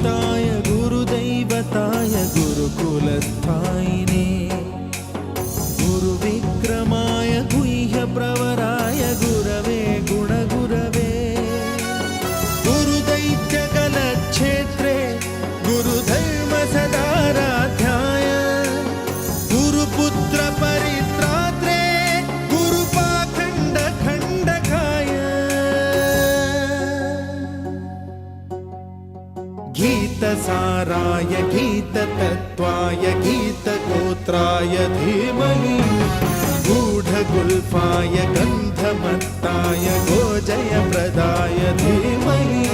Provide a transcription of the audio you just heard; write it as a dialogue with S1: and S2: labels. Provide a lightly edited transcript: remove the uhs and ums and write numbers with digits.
S1: गुरुपूजिताय गुरुदैवताय गुरुकुलस्थायिने गुरुविक्रमाय गुह्यप्रवराय गुरवे गुणगुरवे गुरुदैत्यकलक्षेत्रे गुरुधर्मसदाराध्याय गुरुपुत्रपरित्रात्रे गुरुपाखण्डखण्डकाय गीतसाराय गीततत्त्वाय गीतगोत्राय धीमहि गूढगुल्फाय गन्धमत्ताय गोजयप्रदाय धीमहि